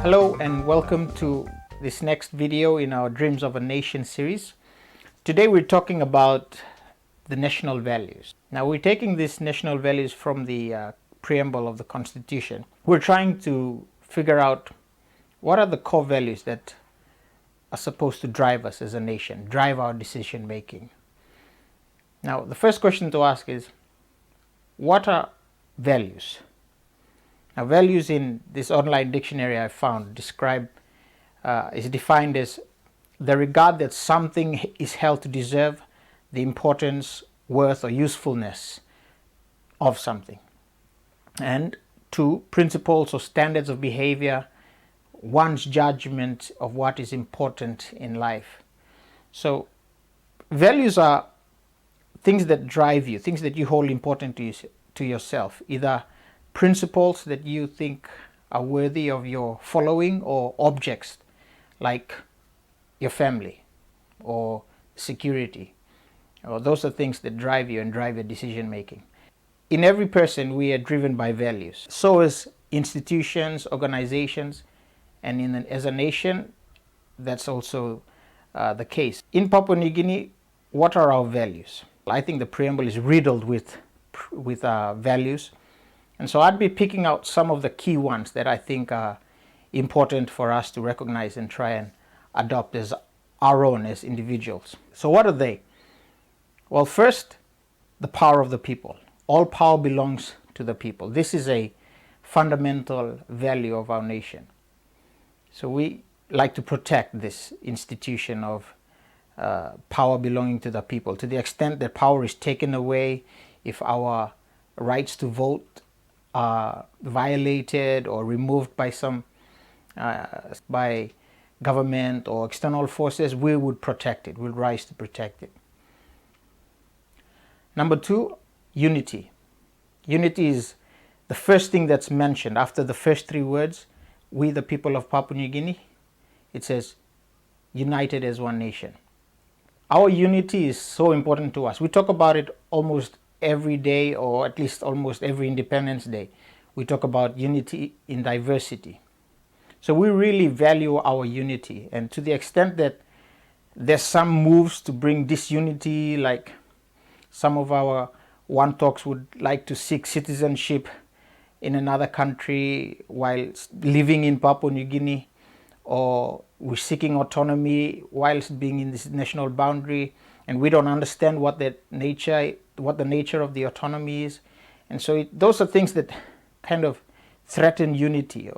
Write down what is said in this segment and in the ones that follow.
Hello and welcome to this next video in our Dreams of a Nation series. Today we're talking about the national values. Now we're taking these national values from the preamble of the Constitution. We're trying to figure out what are the core values that are supposed to drive us as a nation, drive our decision making. Now the first question to ask is, what are values? Now, values in this online dictionary I found is defined as the regard that something is held to deserve, the importance, worth, or usefulness of something. And 2, principles or standards of behavior, one's judgment of what is important in life. So, values are things that drive you, things that you hold important to yourself, either principles that you think are worthy of your following, or objects like your family or security, or those are things that drive you and drive your decision making. In every person we are driven by values, so as institutions, organizations, and as a nation that's also the case. In Papua New Guinea, what are our values? I think the preamble is riddled with values. And so I'd be picking out some of the key ones that I think are important for us to recognize and try and adopt as our own as individuals. So what are they? Well, first, the power of the people. All power belongs to the people. This is a fundamental value of our nation. So we like to protect this institution of power belonging to the people. To the extent that power is taken away, if our rights to vote are violated or removed by by government or external forces, we would protect it. We'll rise to protect it. Number 2, unity. Unity is the first thing that's mentioned after the first 3 words. We, the people of Papua New Guinea, it says united as one nation. Our unity is so important to us. We talk about it almost every day, or at least almost every Independence Day. We talk about unity in diversity. So we really value our unity, and to the extent that there's some moves to bring disunity, like some of our One Talks would like to seek citizenship in another country while living in Papua New Guinea, or we're seeking autonomy whilst being in this national boundary, and we don't understand what the nature of the autonomy is. And so those are things that kind of threaten unity,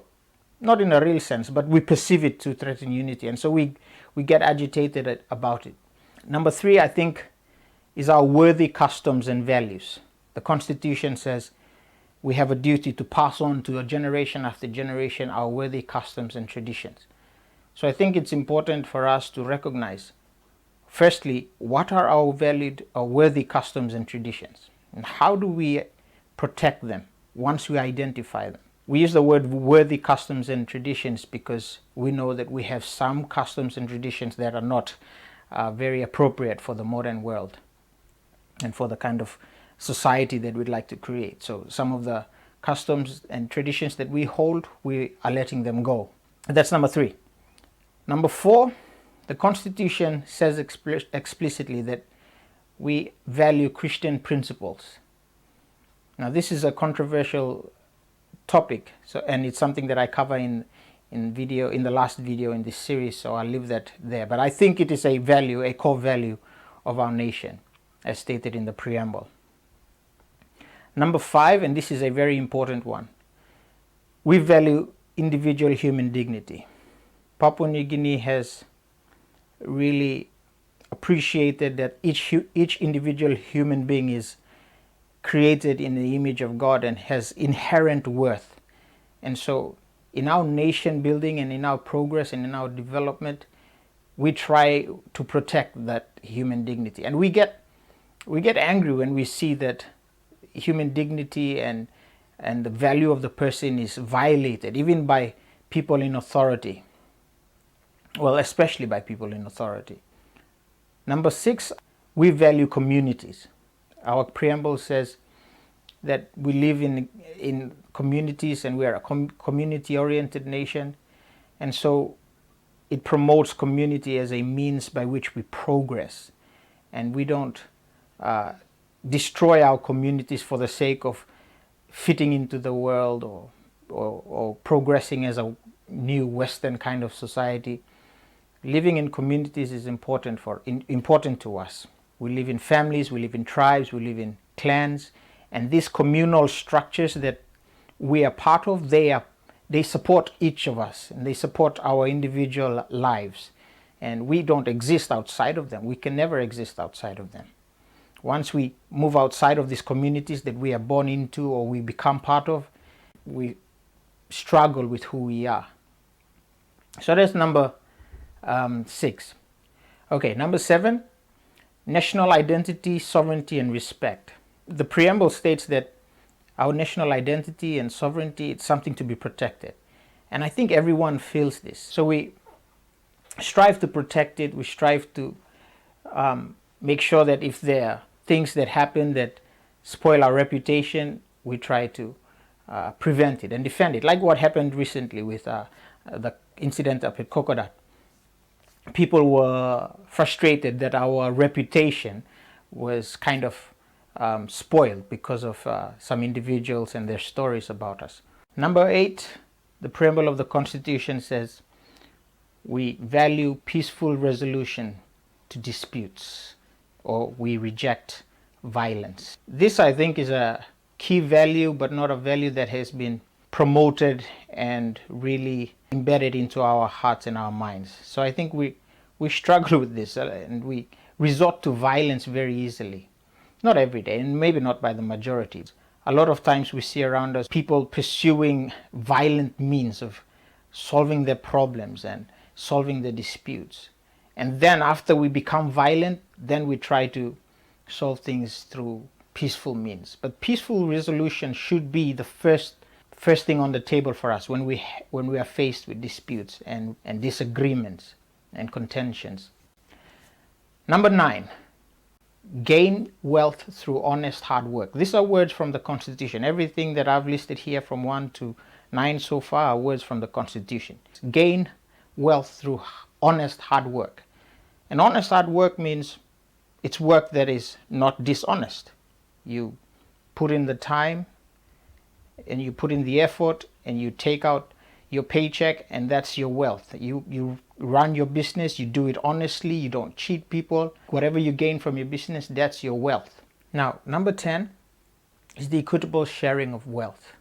not in a real sense, but we perceive it to threaten unity, and so we get agitated about it. Number 3, I think, is our worthy customs and values. The Constitution says we have a duty to pass on to a generation after generation our worthy customs and traditions. So I think it's important for us to recognize, firstly, what are our worthy customs and traditions, and how do we protect them once we identify them? We use the word worthy customs and traditions because we know that we have some customs and traditions that are not very appropriate for the modern world and for the kind of society that we'd like to create. So some of the customs and traditions that we hold, we are letting them go. And that's number 3. Number 4, the Constitution says explicitly that we value Christian principles. Now this is a controversial topic, and it's something that I cover in the last video in this series, so I'll leave that there. But I think it is a core value of our nation, as stated in the preamble. Number 5, and this is a very important one, we value individual human dignity. Papua New Guinea has really appreciated that each individual human being is created in the image of God and has inherent worth. And so in our nation building and in our progress and in our development, we try to protect that human dignity. And we get angry when we see that human dignity and the value of the person is violated, even by people in authority. Well, especially by people in authority. Number 6, we value communities. Our preamble says that we live in communities and we are a community-oriented nation. And so it promotes community as a means by which we progress. And we don't destroy our communities for the sake of fitting into the world or progressing as a new Western kind of society. Living in communities is important to us. We live in families, we live in tribes, we live in clans, and these communal structures that we are part of, they support each of us and they support our individual lives, and we don't exist outside of them. We can never exist outside of them. Once we move outside of these communities that we are born into or we become part of, we struggle with who we are. So that's number 6. Okay, number 7, national identity, sovereignty, and respect. The preamble states that our national identity and sovereignty, it's something to be protected. And I think everyone feels this. So we strive to protect it. We strive to make sure that if there are things that happen that spoil our reputation, we try to prevent it and defend it. Like what happened recently with the incident up at Kokoda. People were frustrated that our reputation was kind of spoiled because of some individuals and their stories about us. Number 8, the preamble of the Constitution says we value peaceful resolution to disputes, or we reject violence. This, I think, is a key value, but not a value that has been promoted and really embedded into our hearts and our minds. So I think we struggle with this and we resort to violence very easily. Not every day, and maybe not by the majority. A lot of times we see around us people pursuing violent means of solving their problems and solving their disputes. And then after we become violent, then we try to solve things through peaceful means. But peaceful resolution should be the first thing on the table for us when we are faced with disputes and disagreements and contentions. Number 9, gain wealth through honest hard work. These are words from the Constitution. Everything that I've listed here from 1 to 9 so far are words from the Constitution. Gain wealth through honest hard work. And honest hard work means it's work that is not dishonest. You put in the time and you put in the effort and you take out your paycheck, and that's your wealth. You run your business, you do it honestly, you don't cheat people. Whatever you gain from your business, that's your wealth. Now, number 10 is the equitable sharing of wealth.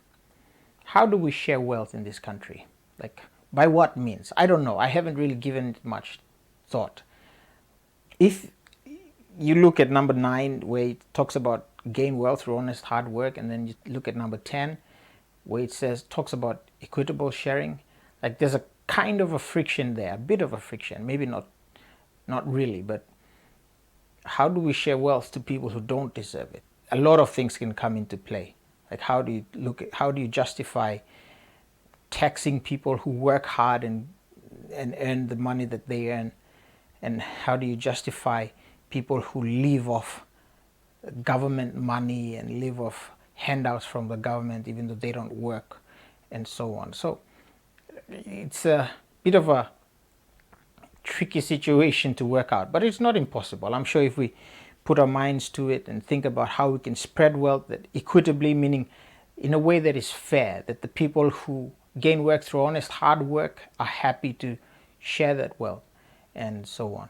How do we share wealth in this country? Like, by what means? I don't know. I haven't really given it much thought. If you look at number 9, where it talks about gain wealth through honest hard work, and then you look at number 10, where it talks about equitable sharing, like there's a kind of a friction there, a bit of a friction, maybe not really, but how do we share wealth to people who don't deserve it? A lot of things can come into play. Like how do you justify taxing people who work hard and earn the money that they earn? And how do you justify people who live off government money and live off handouts from the government even though they don't work, and so on? So it's a bit of a tricky situation to work out, but it's not impossible. I'm sure if we put our minds to it and think about how we can spread wealth that equitably, meaning in a way that is fair, that the people who gain wealth through honest hard work are happy to share that wealth, and so on.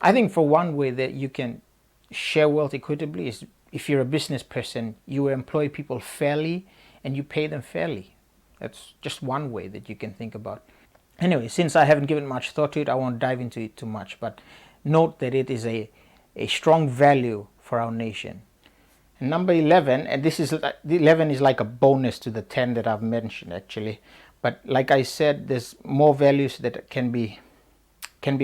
I think for one way that you can share wealth equitably is if you're a business person, you employ people fairly and you pay them fairly. That's just one way that you can think about. Anyway, since I haven't given much thought to it, I won't dive into it too much, but note that it is a strong value for our nation. And number 11, and the 11 is like a bonus to the 10 that I've mentioned actually, but like I said, there's more values that can be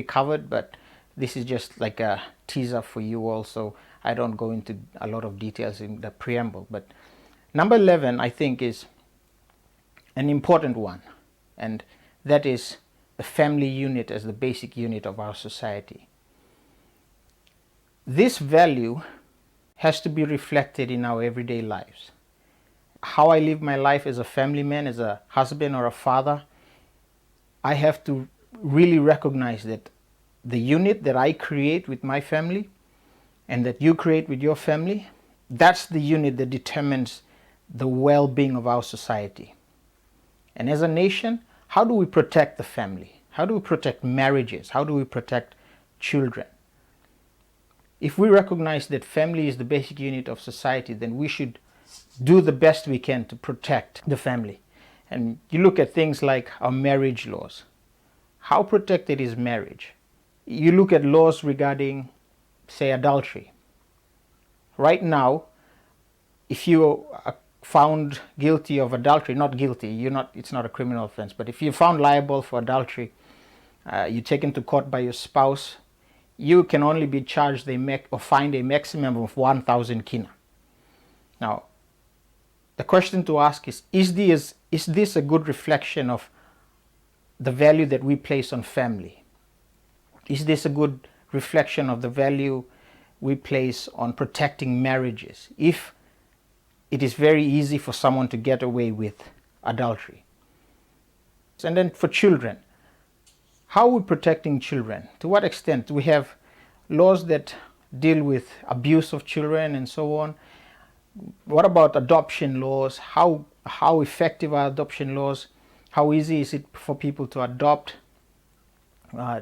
covered, but this is just like a teaser for you all, so I don't go into a lot of details in the preamble. But number 11, I think, is an important one, and that is the family unit as the basic unit of our society. This value has to be reflected in our everyday lives. How I live my life as a family man, as a husband or a father, I have to really recognize that the unit that I create with my family and that you create with your family, that's the unit that determines the well-being of our society. And as a nation, how do we protect the family? How do we protect marriages? How do we protect children? If we recognize that family is the basic unit of society, then we should do the best we can to protect the family. And you look at things like our marriage laws. How protected is marriage? You look at laws regarding, say, adultery. Right now, if you are found guilty of adultery, not guilty, it's not a criminal offense, but if you're found liable for adultery, you're taken to court by your spouse, you can only be charged or fined a maximum of 1,000 kina. Now, the question to ask is this a good reflection of the value that we place on family? Is this a good reflection of the value we place on protecting marriages if it is very easy for someone to get away with adultery? And then for children, how are we protecting children? To what extent? We have laws that deal with abuse of children and so on. What about adoption laws? How effective are adoption laws? How easy is it for people to adopt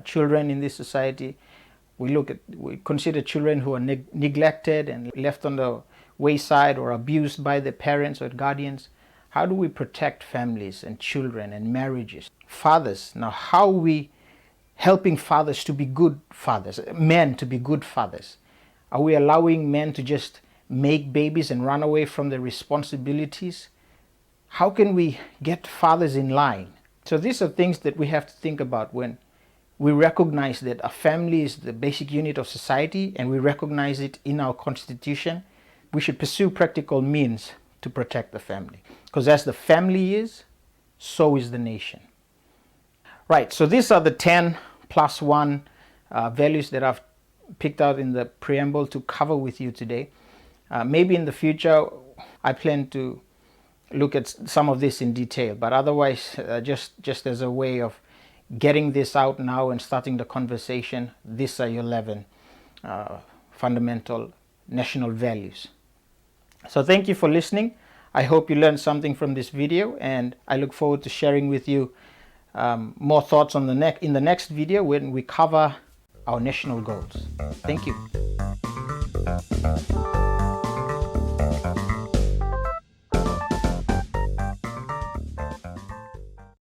children in this society? We consider children who are neglected and left on the wayside or abused by their parents or guardians. How do we protect families and children and marriages? Fathers, now how are we helping fathers to be good fathers, men to be good fathers? Are we allowing men to just make babies and run away from their responsibilities? How can we get fathers in line? So these are things that we have to think about when we recognize that a family is the basic unit of society and we recognize it in our constitution. We should pursue practical means to protect the family, because as the family is, so is the nation. Right, so these are the 10 plus 1 values that I've picked out in the preamble to cover with you today. Maybe in the future I plan to look at some of this in detail, but otherwise just as a way of getting this out now and starting the conversation, these are your 11 fundamental national values. So thank you for listening. I hope you learned something from this video, and I look forward to sharing with you more thoughts on in the next video when we cover our national goals. Thank you.